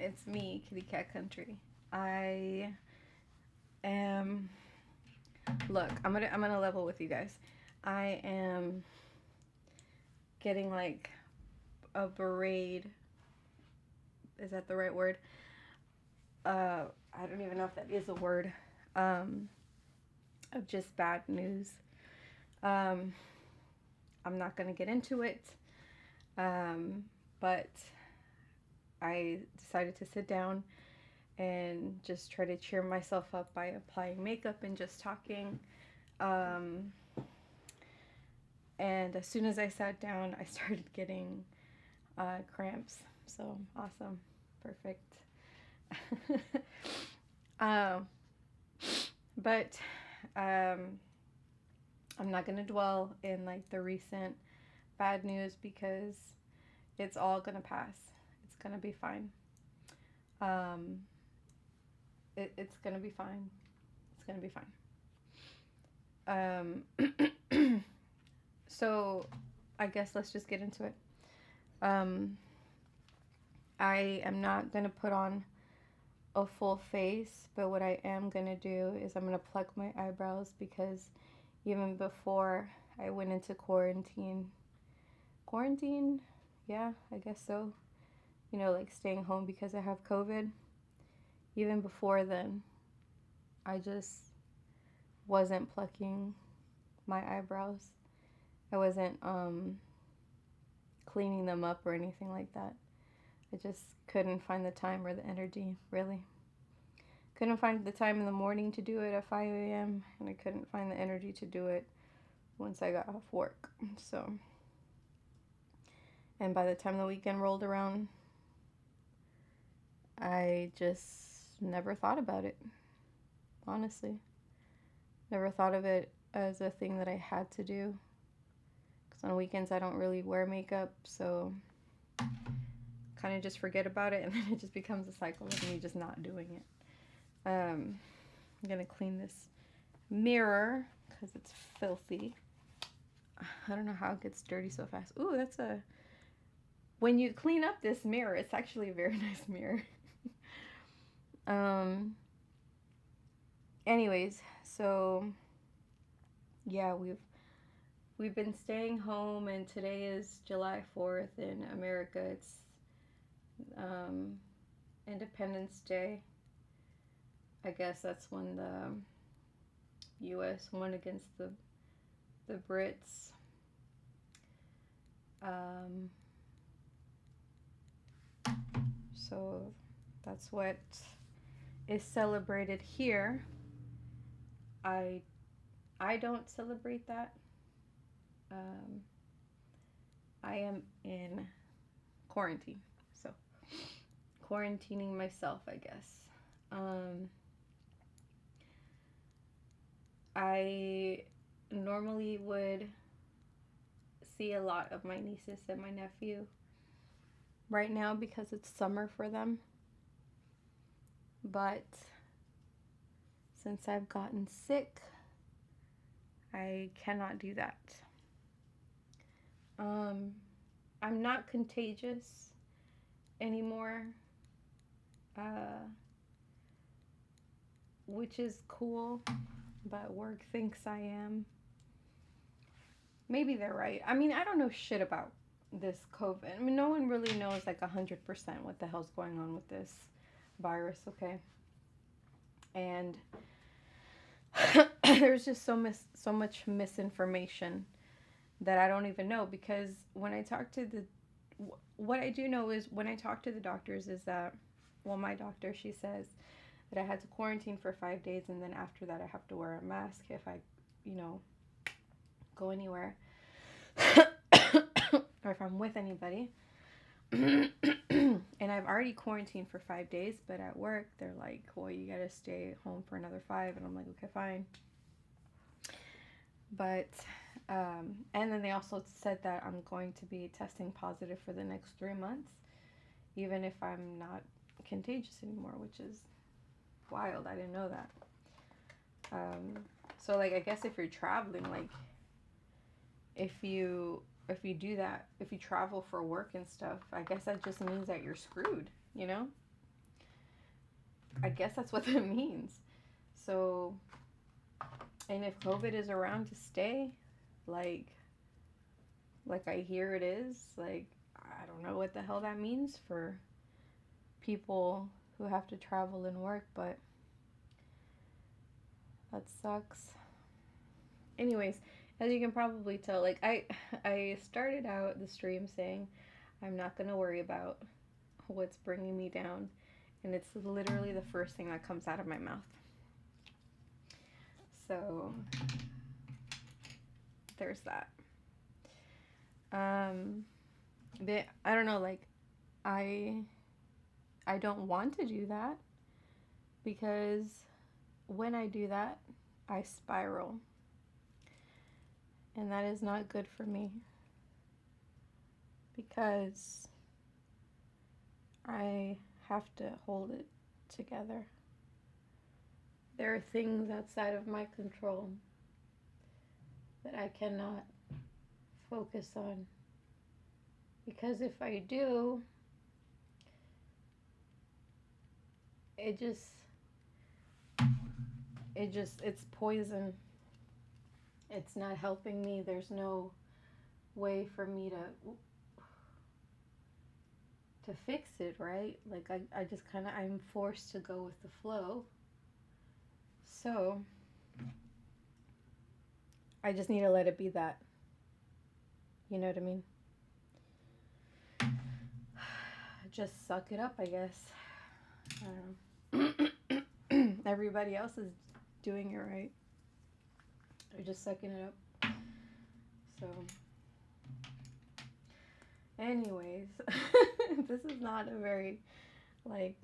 it's me, Kitty Cat Country. I am. Look, I'm gonna level with you guys. I am getting like a braid. Is that the right word? I don't even know if that is a word. Um, of just bad news. Um, I'm not gonna get into it. Um, but I decided to sit down and just try to cheer myself up by applying makeup and just talking. Um, and as soon as I sat down, I started getting cramps. So awesome, perfect. um, but um, I'm not gonna dwell in like the recent bad news because it's all gonna pass. It's gonna be fine. Um, it's gonna be fine. It's gonna be fine. So I guess let's just get into it. Um, I am not gonna put on a full face, but what I am gonna do is I'm gonna pluck my eyebrows because even before I went into quarantine, yeah, I guess so. You know, like staying home because I have COVID. Even before then, I just wasn't plucking my eyebrows. I wasn't cleaning them up or anything like that. I just couldn't find the time or the energy, really. Couldn't find the time in the morning to do it at 5 a.m. and I couldn't find the energy to do it once I got off work. So, and by the time the weekend rolled around, I just never thought about it, honestly. Never thought of it as a thing that I had to do. Because on weekends, I don't really wear makeup, so kind of just forget about it, and then it just becomes a cycle of me just not doing it. I'm gonna clean this mirror because it's filthy. I don't know how it gets dirty so fast. Ooh, that's a. When you clean up this mirror, it's actually a very nice mirror. um. Anyways, so yeah, we've been staying home, and today is July 4th in America. It's um, Independence Day. I guess that's when the U.S. won against the Brits. Um, so that's what is celebrated here. I I don't celebrate that. Um, I am in quarantine, so quarantining myself, I guess. Um, I normally would see a lot of my nieces and my nephew right now because it's summer for them. But since I've gotten sick, I cannot do that. Um, I'm not contagious anymore, uh, which is cool, but work thinks I am. Maybe they're right. I mean, I don't know shit about this COVID. I mean, no one really knows like 100% what the hell's going on with this virus, okay? And there's just so much misinformation that I don't even know because when I talk to the what I do know is when I talk to the doctors is that well my doctor she says that I had to quarantine for 5 days and then after that I have to wear a mask if I, you know, go anywhere or if I'm with anybody. And I've already quarantined for 5 days, but at work they're like, well, you gotta stay home for another five. And I'm like, okay, fine. But, and then they also said that I'm going to be testing positive for the next 3 months, even if I'm not contagious anymore, which is wild. I didn't know that. So, like, I guess if you're traveling, like, if you do that, if you travel for work and stuff, I guess that just means that you're screwed, you know? I guess that's what that means. So, and if COVID is around to stay, like I hear it is, like I don't know what the hell that means for people who have to travel and work, but that sucks. Anyways, as you can probably tell, like I started out the stream saying I'm not going to worry about what's bringing me down, and it's literally the first thing that comes out of my mouth. So there's that. But I don't know, like I don't want to do that because when I do that, I spiral. And that is not good for me because I have to hold it together. There are things outside of my control that I cannot focus on because if I do, it's poison. It's not helping me. There's no way for me to fix it, right? Like I just kind of I'm forced to go with the flow. So I just need to let it be that. You know what I mean? Just suck it up, I guess. I don't know. Everybody else is doing it right. They're just sucking it up. So, anyways, this is not a very, like,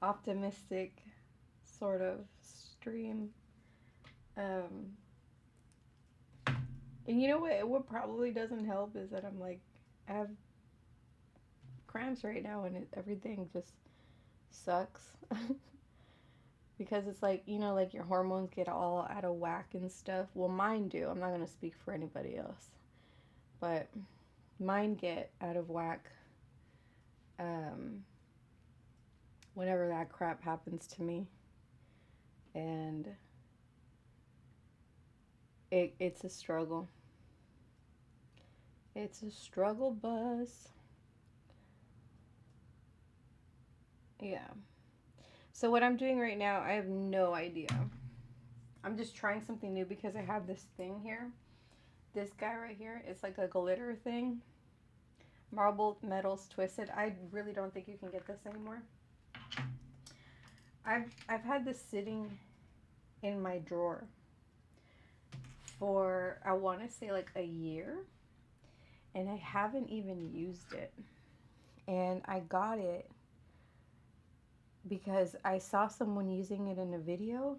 optimistic sort of stream. And you know what? What probably doesn't help is that I'm like, I have cramps right now, and everything just sucks. Because it's like, you know, like your hormones get all out of whack and stuff. Well, mine do. I'm not going to speak for anybody else. But mine get out of whack whenever that crap happens to me. And it's a struggle. It's a struggle bus. Yeah. So what I'm doing right now, I have no idea. I'm just trying something new because I have this thing here. This guy right here, it's like a glitter thing. Marble metals twisted. I really don't think you can get this anymore. I've had this sitting in my drawer for I want to say like a year, and I haven't even used it. And I got it because I saw someone using it in a video,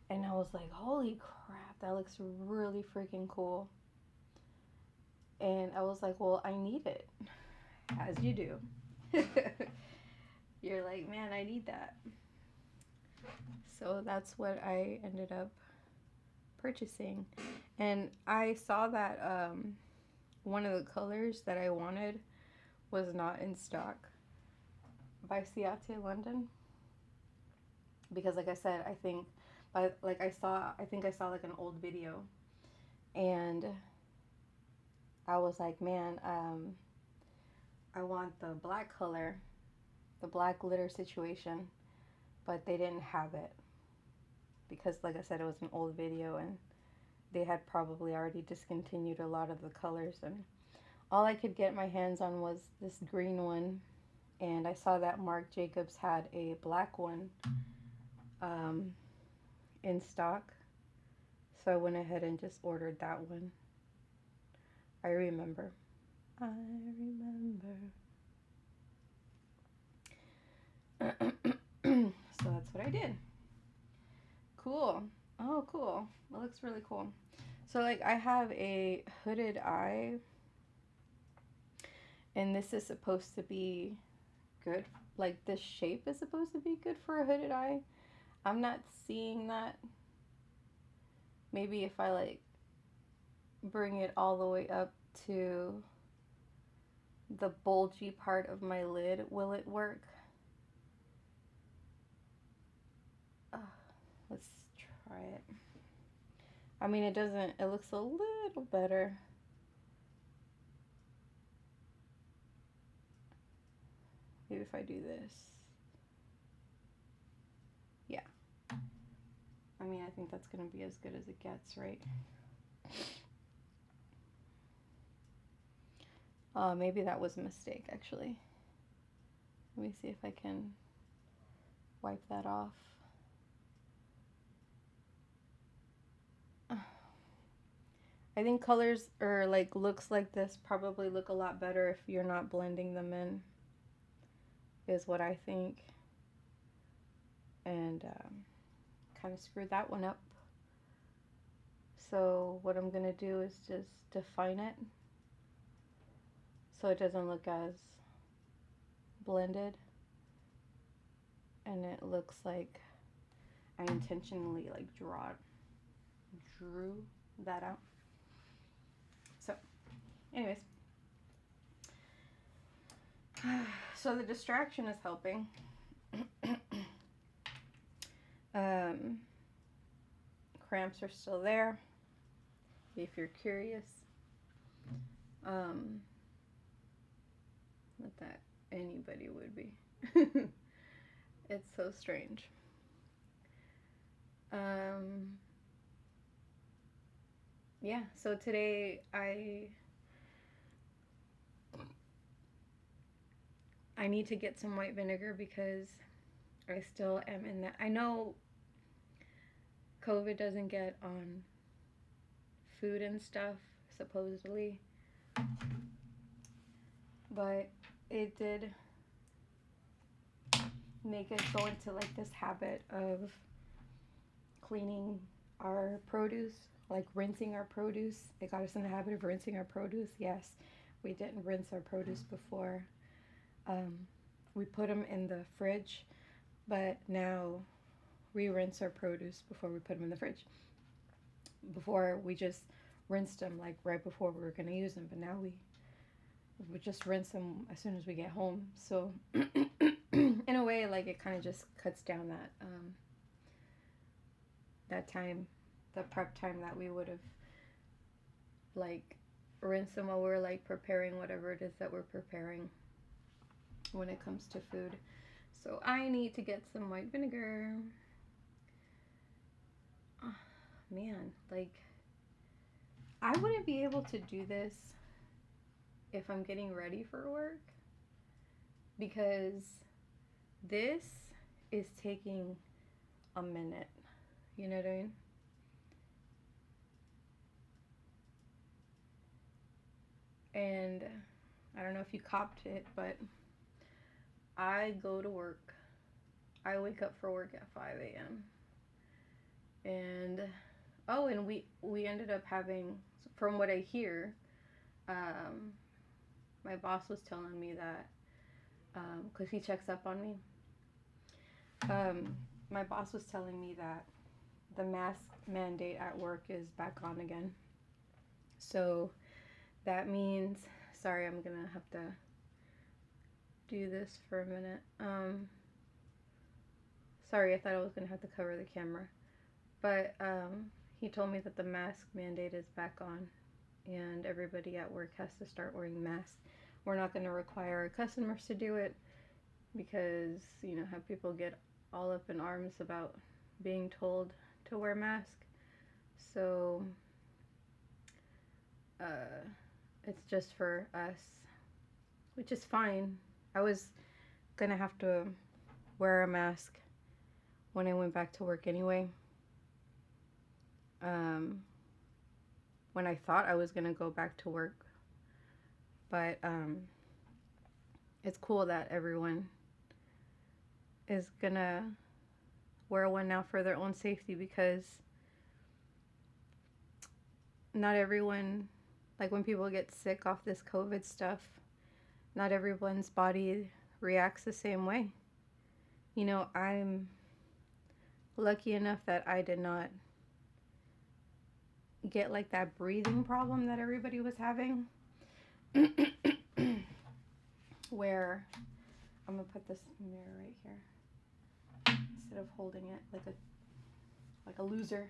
and I was like, holy crap, that looks really freaking cool. And I was like, well, I need it, as you do. You're like, man, I need that. So that's what I ended up purchasing. And I saw that one of the colors that I wanted was not in stock by Ciate London. Because like I said, I think I saw like an old video, and I was like, man, I want the black color, the black glitter situation, but they didn't have it because like I said, it was an old video and they had probably already discontinued a lot of the colors, and all I could get my hands on was this green one, and I saw that Marc Jacobs had a black one in stock, so I went ahead and just ordered that one. I remember. So that's what I did. Cool. Oh, cool. That looks really cool. So like I have a hooded eye, and this is supposed to be good. Like this shape is supposed to be good for a hooded eye. I'm not seeing that. Maybe if I like bring it all the way up to the bulgy part of my lid, will it work? Let's try it. I mean, it looks a little better. Maybe if I do this. Yeah. I mean, I think that's going to be as good as it gets, right? Maybe that was a mistake, actually. Let me see if I can wipe that off. I think colors or like looks like this probably look a lot better if you're not blending them in, is what I think. And kind of screwed that one up. So what I'm going to do is just define it so it doesn't look as blended. And it looks like I intentionally like drew that out. So anyways, so the distraction is helping. Cramps are still there, if you're curious. Not that anybody would be. It's so strange. Yeah, so today I need to get some white vinegar because I still am in that. I know COVID doesn't get on food and stuff, supposedly, but it did make us go into like this habit of cleaning our produce, like rinsing our produce. It got us in the habit of rinsing our produce. Yes, we didn't rinse our produce before. We put them in the fridge, but now we rinse our produce before we put them in the fridge. Before we just rinsed them like right before we were going to use them, but now we just rinse them as soon as we get home. So in a way, like it kind of just cuts down that time, the prep time that we would have like rinsed them while we're like preparing whatever it is that we're preparing when it comes to food. So I need to get some white vinegar. Oh, man, like I wouldn't be able to do this if I'm getting ready for work, because this is taking a minute. You know what I mean? And I don't know if you copped it, but I go to work. I wake up for work at 5 a.m. And and we ended up having, from what I hear, my boss was telling me that, because he checks up on me, my boss was telling me that the mask mandate at work is back on again. So that means, sorry, I'm gonna have to do this for a minute. Sorry, I thought I was gonna have to cover the camera, but he told me that the mask mandate is back on, and everybody at work has to start wearing masks. We're not gonna require our customers to do it because, you know, how people get all up in arms about being told to wear masks. So it's just for us, which is fine. I was gonna have to wear a mask when I went back to work anyway. When I thought I was gonna go back to work, but it's cool that everyone is gonna wear one now for their own safety, because not everyone, like when people get sick off this COVID stuff, not everyone's body reacts the same way. You know, I'm lucky enough that I did not get like that breathing problem that everybody was having. Where I'm gonna put this mirror right here instead of holding it like a like a loser.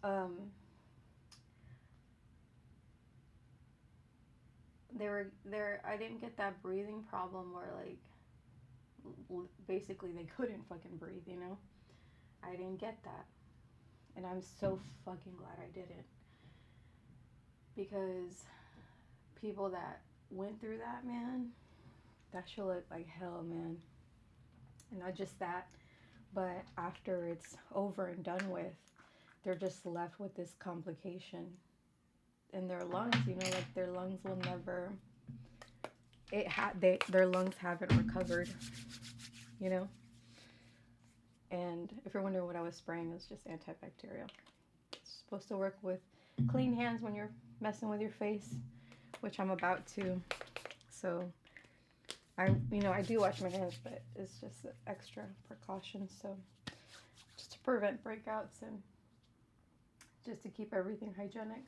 Um, they were there. I didn't get that breathing problem where like basically they couldn't fucking breathe. You know, I didn't get that, and I'm so fucking glad I didn't, because people that went through that, man, that should look like hell, man. And not just that, but after it's over and done with, they're just left with this complication in their lungs. You know, like their lungs will never. Their lungs haven't recovered. You know. And if you're wondering what I was spraying, it was just antibacterial. It's supposed to work with clean hands when you're messing with your face, which I'm about to. So I do wash my hands, but it's just an extra precaution. So just to prevent breakouts and just to keep everything hygienic.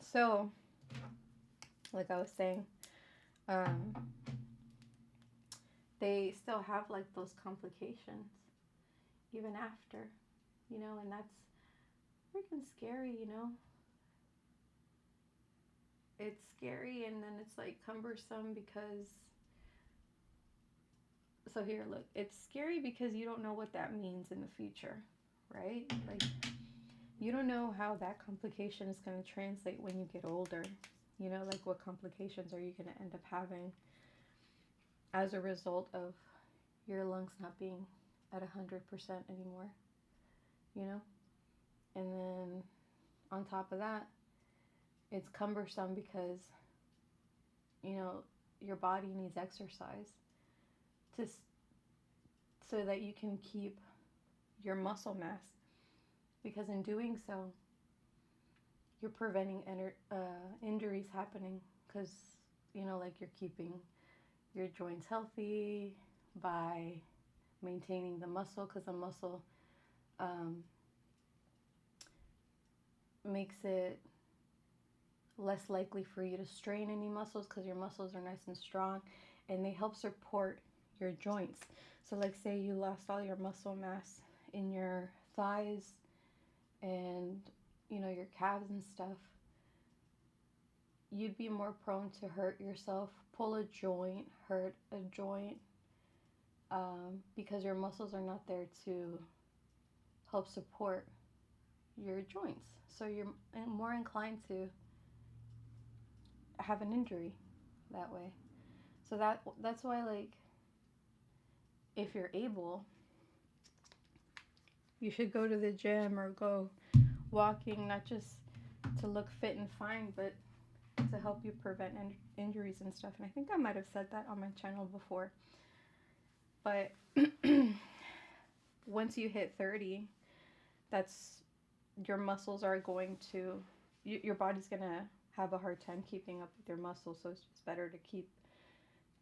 So, like I was saying, they still have like those complications even after, and that's freaking scary, It's scary, and then it's like cumbersome because, so here, look, it's scary because you don't know what that means in the future, right? Like, you don't know how that complication is going to translate when you get older. Like what complications are you going to end up having as a result of your lungs not being at 100% anymore, And then on top of that, it's cumbersome because, your body needs exercise to so that you can keep your muscle mass, because in doing so, you're preventing injuries happening, because, like you're keeping your joints healthy by maintaining the muscle, because the muscle makes it less likely for you to strain any muscles, because your muscles are nice and strong, and they help support your joints. So like say you lost all your muscle mass in your thighs and your calves and stuff, you'd be more prone to hurt yourself, pull a joint, hurt a joint, because your muscles are not there to help support your joints. So you're more inclined to have an injury that way. So that's why, like, if you're able, you should go to the gym or go walking, not just to look fit and fine, but to help you prevent injuries and stuff. And I think I might have said that on my channel before. But once you hit 30, that's your muscles are going to, your body's going to have a hard time keeping up with your muscles. So it's just better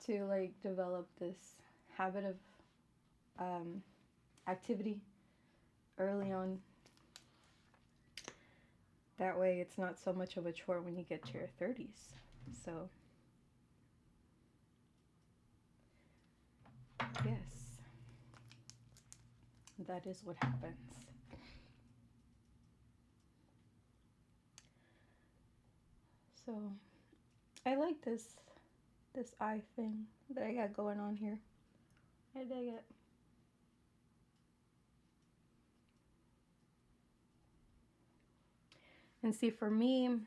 to like develop this habit of activity early on. That way it's not so much of a chore when you get to your 30s. So, yes, that is what happens. So, I like this eye thing that I got going on here. I dig it. And see, for me,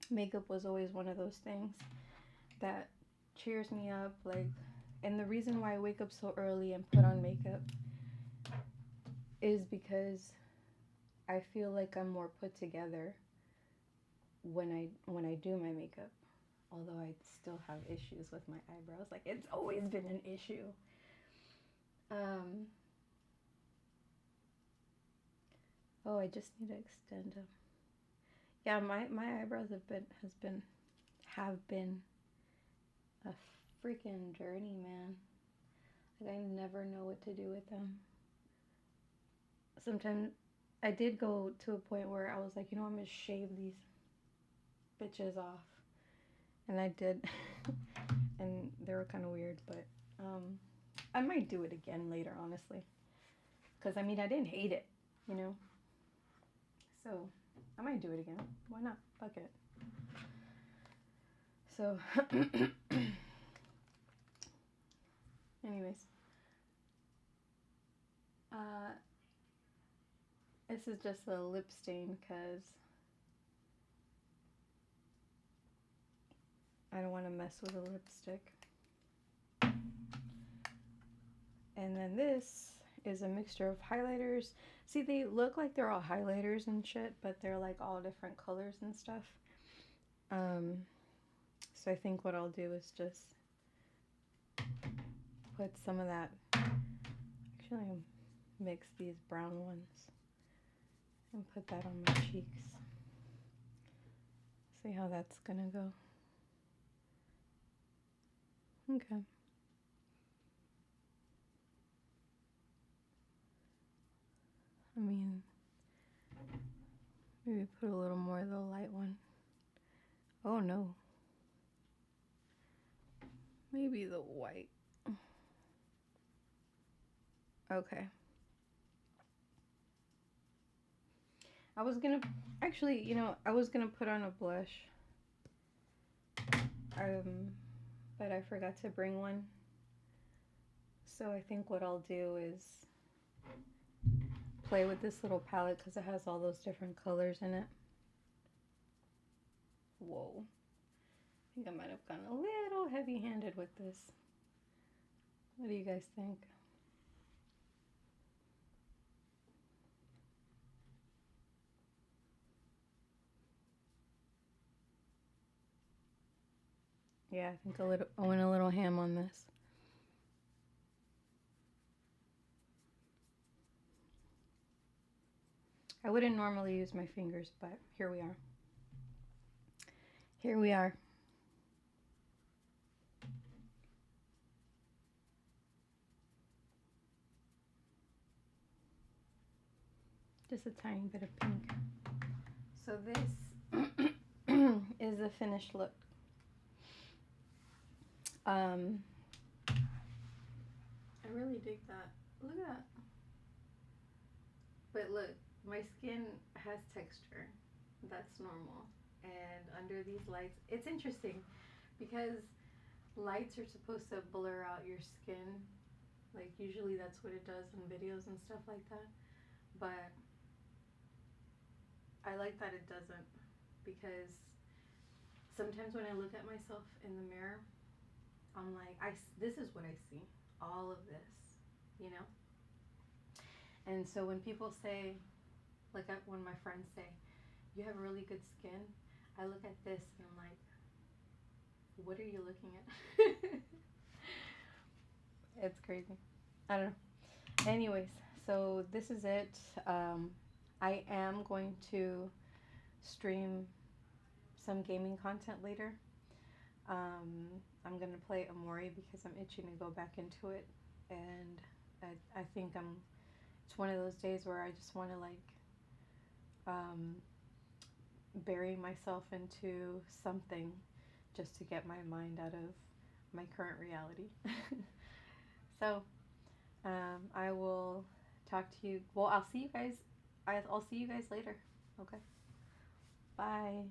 makeup was always one of those things that cheers me up. Like, and the reason why I wake up so early and put on makeup is because I feel like I'm more put together when I do my makeup. Although I still have issues with my eyebrows. Like, it's always been an issue. Oh, I just need to extend them. Yeah, my eyebrows have been a freaking journey, man. Like, I never know what to do with them. Sometimes I did go to a point where I was like, I'm gonna shave these bitches off. And I did. And they were kind of weird, but I might do it again later, honestly. Because, I mean, I didn't hate it, you know? So, I might do it again. Why not? Fuck it. So, anyways. This is just a lip stain because I don't want to mess with a lipstick. And then this is a mixture of highlighters. See, they look like they're all highlighters and shit, but they're like all different colors and stuff. So I think what I'll do is just put some of that. Actually, I'll mix these brown ones and put that on my cheeks. See how that's gonna go. Okay. I mean, maybe put a little more of the light one. Oh no. Maybe the white. Okay. I was gonna, actually, you know, I was gonna put on a blush. But I forgot to bring one. So I think what I'll do is play with this little palette because it has all those different colors in it. Whoa. I think I might have gone a little heavy-handed with this. What do you guys think? Yeah, I think I went a little ham on this. I wouldn't normally use my fingers, but here we are. Here we are. Just a tiny bit of pink. So this is the finished look. I really dig that. Look at that. But look, my skin has texture. That's normal. And under these lights, it's interesting because lights are supposed to blur out your skin. Like usually that's what it does in videos and stuff like that. But I like that it doesn't, because sometimes when I look at myself in the mirror, I'm like, this is what I see. All of this, you know? And so when people say, like when my friends say, you have really good skin, I look at this and I'm like, what are you looking at? It's crazy. I don't know. Anyways, so this is it. I am going to stream some gaming content later. I'm going to play Amori because I'm itching to go back into it. And I think it's one of those days where I just want to like bury myself into something just to get my mind out of my current reality. So I will talk to you. Well, I'll see you guys. I'll see you guys later. Okay. Bye.